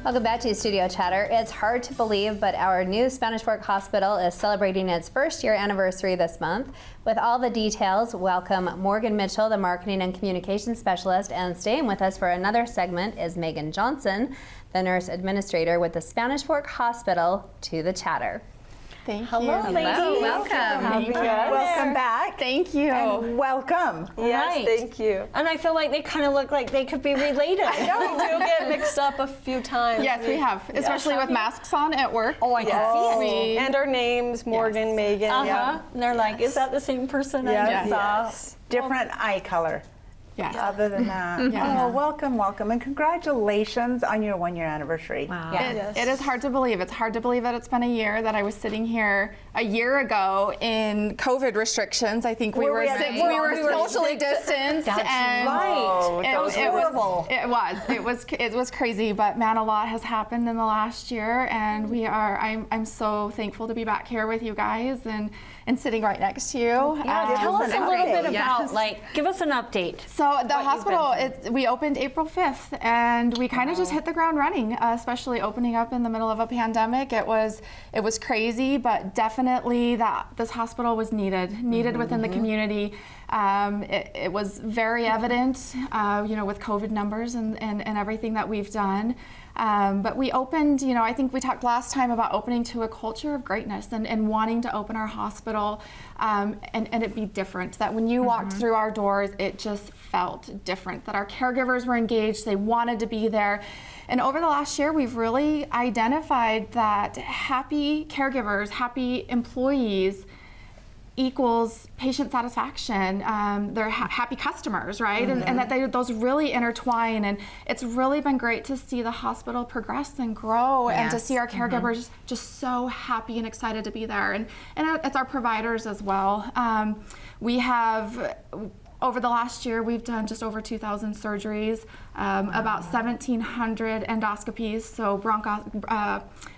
Welcome back to Studio Chatter. It's hard to believe, but our new Spanish Fork Hospital is celebrating its first year anniversary this month. With all the details, welcome Morgan Mitchell, the Marketing and Communications Specialist, and staying with us for another segment is Megan Johnson, the Nurse Administrator with the Spanish Fork Hospital, to the Chatter. Thank you. Hello, ladies. Welcome. Welcome back. Thank you. And welcome. Yes, Right. thank you. And I feel like they kind of look like they could be related. I know, we do get mixed up a few times. Yes, we have, especially with masks on at work. Oh, I can see it. And our names, Morgan, Megan. Uh-huh. And they're like, is that the same person I Yes. just saw? Yes. Different eye color. Yes. Other than that, oh, welcome, and congratulations on your 1-year anniversary. Wow. Yes. It is hard to believe. It's hard to believe that it's been a year that I was sitting here a year ago in COVID restrictions. I think we were socially distanced. That's and right. It was horrible. It was crazy, but man, a lot has happened in the last year, and I'm so thankful to be back here with you guys and sitting right next to you. Tell us a little bit Yes. about, give us an update. So the hospital, been we opened April 5th, and we kind of just hit the ground running, especially opening up in the middle of a pandemic. It was crazy, but definitely that this hospital was needed within the community. It was very evident, with COVID numbers and everything that we've done. But we opened, I think we talked last time about opening to a culture of greatness and wanting to open our hospital and it be different. That when you walked through our doors, it just felt different. That our caregivers were engaged, they wanted to be there. And over the last year, we've really identified that happy caregivers, happy employees equals patient satisfaction. They're happy customers, right? And that those really intertwine. And it's really been great to see the hospital progress and grow, and to see our caregivers just so happy and excited to be there. And it's our providers as well. We have, over the last year, we've done just over 2,000 surgeries, about 1,700 endoscopies, so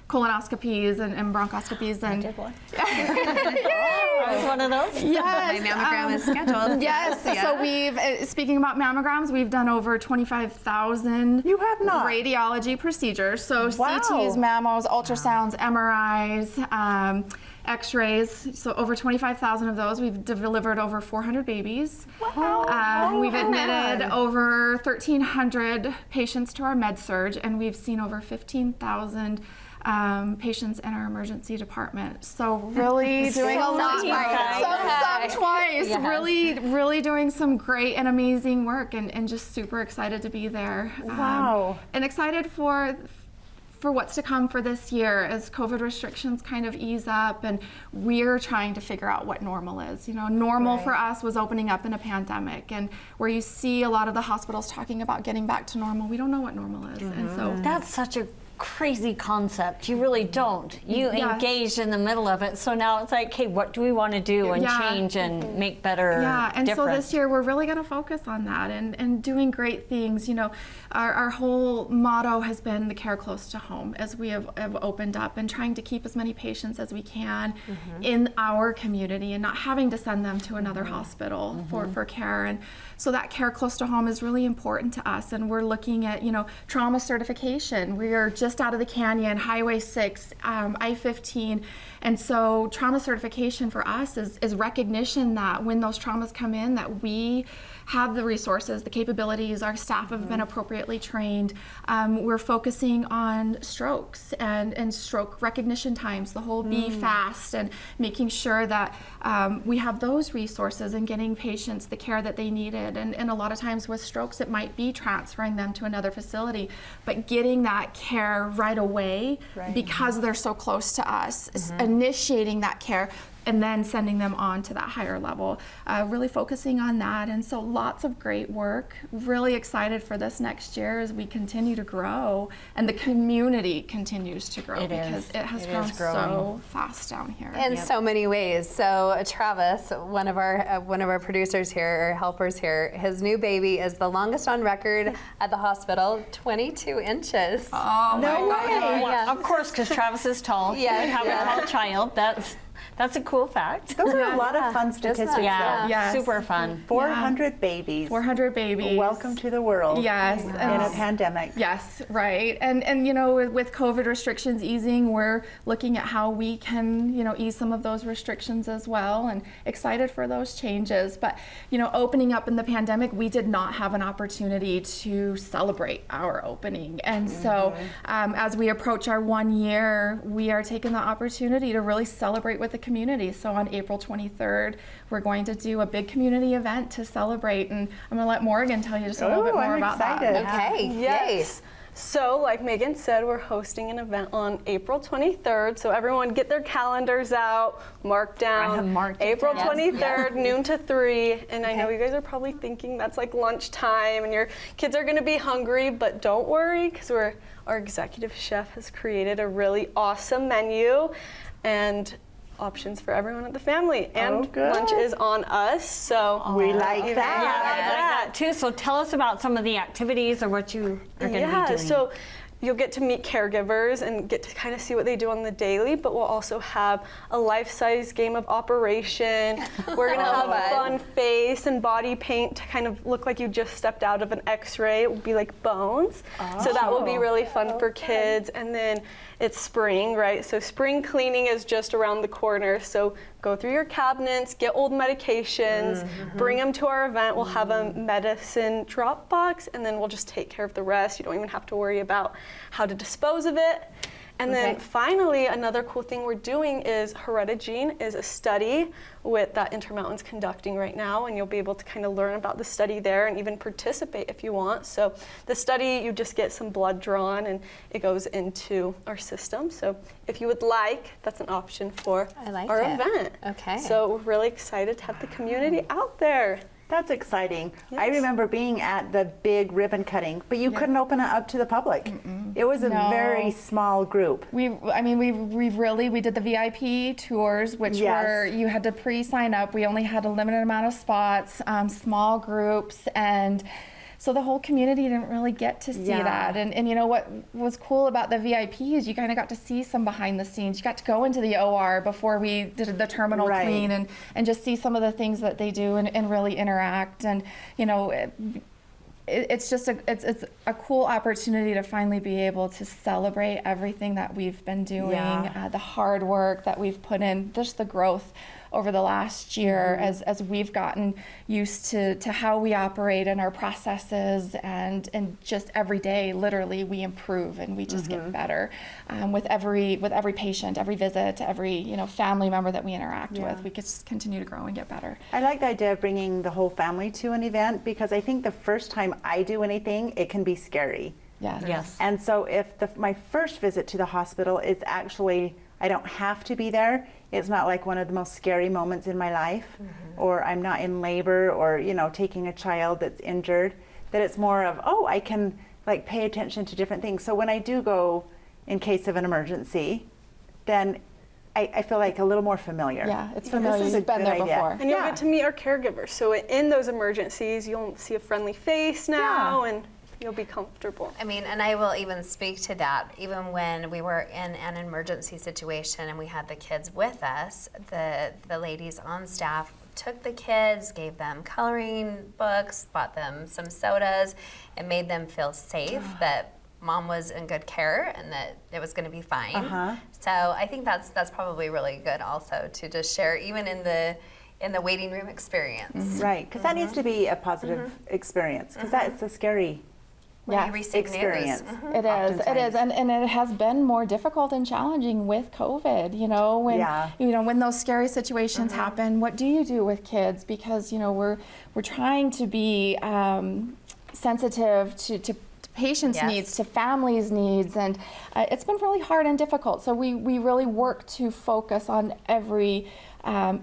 colonoscopies and bronchoscopies. And I did one. I was one of those. Yes, My mammogram is scheduled. Yes, so we've, speaking about mammograms, we've done over 25,000 You have not. radiology procedures. So Wow. CTs, mammos, ultrasounds, MRIs, X-rays. So over 25,000 of those. We've delivered over 400 babies. Wow. We've admitted over 1,300 patients to our med-surg, and we've seen over 15,000 patients in our emergency department. So really doing a lot, some twice, really doing some great and amazing work, and just super excited to be there. Wow. And excited for what's to come for this year as COVID restrictions kind of ease up, and we're trying to figure out what normal is. Normal for us was opening up in a pandemic, and where you see a lot of the hospitals talking about getting back to normal, we don't know what normal is. And so That's such a crazy concept. You really don't. You engaged in the middle of it. So now it's like, hey, what do we want to do and change and make better? Yeah, and different? so this year we're really going to focus on that and doing great things. Our whole motto has been the care close to home, as we have opened up, and trying to keep as many patients as we can in our community and not having to send them to another hospital for care. And so that care close to home is really important to us, and we're looking at trauma certification. We are just out of the canyon, Highway 6, I-15, and so trauma certification for us is recognition that when those traumas come in, that we have the resources, the capabilities, our staff have been appropriately trained. We're focusing on strokes and stroke recognition times, the whole be fast, and making sure that we have those resources and getting patients the care that they needed. And a lot of times with strokes, it might be transferring them to another facility, but getting that care right away because they're so close to us, initiating that care, and then sending them on to that higher level, really focusing on that. And so lots of great work, really excited for this next year as we continue to grow and the community continues to grow, because it has grown so fast down here. In so many ways. So Travis, one of our producers here, or helpers here, his new baby is the longest on record at the hospital, 22 inches. Oh, No my God. way. Yeah. Of course, because Travis is tall. Yeah, You have a tall child. That's That's a cool fact. Those are a lot of fun statistics. Yeah, though. Yes. super fun. 400 babies. 400 babies. Welcome to the world. Yes. In a pandemic. Yes, right. And you know, with COVID restrictions easing, we're looking at how we can, you know, ease some of those restrictions as well, and excited for those changes. But, you know, opening up in the pandemic, we did not have an opportunity to celebrate our opening. And so as we approach our 1 year, we are taking the opportunity to really celebrate with the community. So on April 23rd, we're going to do a big community event to celebrate. And I'm going to let Morgan tell you just a little bit more I'm about excited. that. Okay, Yes. So, like Megan said, we're hosting an event on April 23rd. So everyone get their calendars out, mark down. I have marked it April down. 23rd, noon to 3. And I know you guys are probably thinking that's like lunchtime and your kids are going to be hungry, but don't worry because our executive chef has created a really awesome menu and options for everyone at the family. And good. lunch is on us. So We like Yeah, that. I like that too. So tell us about some of the activities or what you are going to be doing. So you'll get to meet caregivers and get to kind of see what they do on the daily, but we'll also have a life-size game of Operation. We're gonna have fun face and body paint to kind of look like you just stepped out of an x-ray. It will be like bones. So that will be really fun for kids. And then it's spring, right? So spring cleaning is just around the corner. So go through your cabinets, get old medications, bring them to our event. We'll have a medicine drop box, and then we'll just take care of the rest. You don't even have to worry about how to dispose of it. And then finally, another cool thing we're doing is Heredigene is a study that Intermountain's conducting right now, and you'll be able to kind of learn about the study there and even participate if you want. So the study, you just get some blood drawn and it goes into our system. So if you would like, that's an option for our event. Okay. So we're really excited to have the community out there. That's exciting. I Yes. remember being at the big ribbon cutting, but you couldn't open it up to the public. It was a No. very small group. We did the VIP tours, which Yes. were, you had to pre-sign up. We only had a limited amount of spots, small groups, and so the whole community didn't really get to see Yeah. that. And you know what was cool about the VIP is you kind of got to see some behind the scenes. You got to go into the OR before we did the terminal Right. clean and just see some of the things that they do and really interact. And you know, it's just it's a cool opportunity to finally be able to celebrate everything that we've been doing, Yeah. the hard work that we've put in, just the growth over the last year as we've gotten used to how we operate and our processes, and just every day literally we improve and we just get better with every patient, every visit, every family member that we interact with. We just continue to grow and get better. I like the idea of bringing the whole family to an event because I think the first time I do anything, it can be scary. Yes. Yes. And so if my first visit to the hospital is actually, I don't have to be there, it's not like one of the most scary moments in my life, or I'm not in labor or, taking a child that's injured, that it's more of, I can like pay attention to different things. So when I do go in case of an emergency, then I feel like a little more familiar. Yeah, it's This familiar. is a You've been good there idea. before. And you'll get to meet our caregivers. So in those emergencies, you'll see a friendly face now, and you'll be comfortable. I mean, and I will even speak to that. Even when we were in an emergency situation and we had the kids with us, the ladies on staff took the kids, gave them coloring books, bought them some sodas, and made them feel safe that mom was in good care and that it was going to be fine. So I think that's probably really good also to just share, even in the waiting room experience. Right, because that needs to be a positive experience, because that's a scary When you receive experience. news. It is, oftentimes. and it has been more difficult and challenging with COVID. When those scary situations happen, what do you do with kids? Because we're trying to be sensitive to patients' Yes. needs, to families' needs, and it's been really hard and difficult. So we really work to focus on every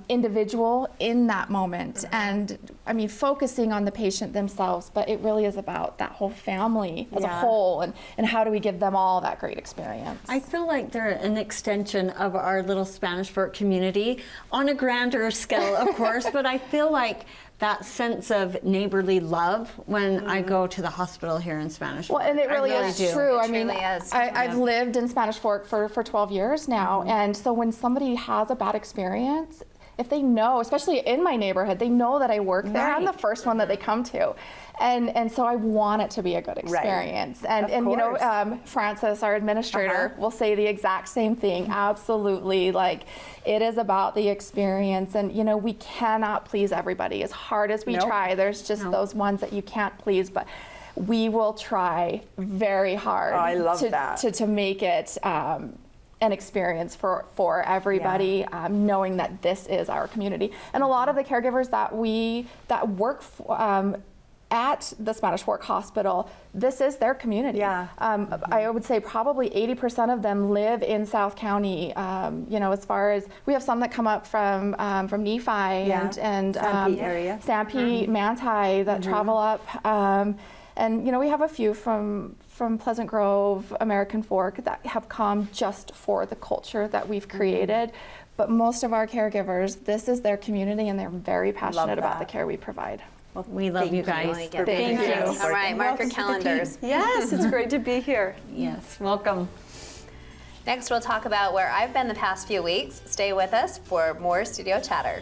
individual in that moment. And I mean, focusing on the patient themselves, but it really is about that whole family as a whole, and how do we give them all that great experience. I feel like they're an extension of our little Spanish Fork community on a grander scale, of course, but I feel like that sense of neighborly love when I go to the hospital here in Spanish Fork. Well, and it really is true. It I mean, truly is. I've lived in Spanish Fork for 12 years now, and so when somebody has a bad experience, if they know, especially in my neighborhood, they know that I work there, I'm the first one that they come to. And so I want it to be a good experience. And you know, Francis, our administrator, will say the exact same thing. Absolutely. Like, it is about the experience. And, you know, we cannot please everybody. As hard as we try, there's just those ones that you can't please. But we will try very hard to make it an experience for everybody, knowing that this is our community. And a lot of the caregivers that work at the Spanish Fork Hospital, this is their community. I would say probably 80% of them live in South County. You know, as far as we have some that come up from Nephi and Sanpete area, Sanpete, Manti that travel up, and you know, we have a few from Pleasant Grove, American Fork that have come just for the culture that we've created. But most of our caregivers, this is their community, and they're very passionate about the care we provide. Well, we love you guys. Thank you. All right, mark your calendars. Yes, it's great to be here. Yes, welcome. Next, we'll talk about where I've been the past few weeks. Stay with us for more Studio Chatter.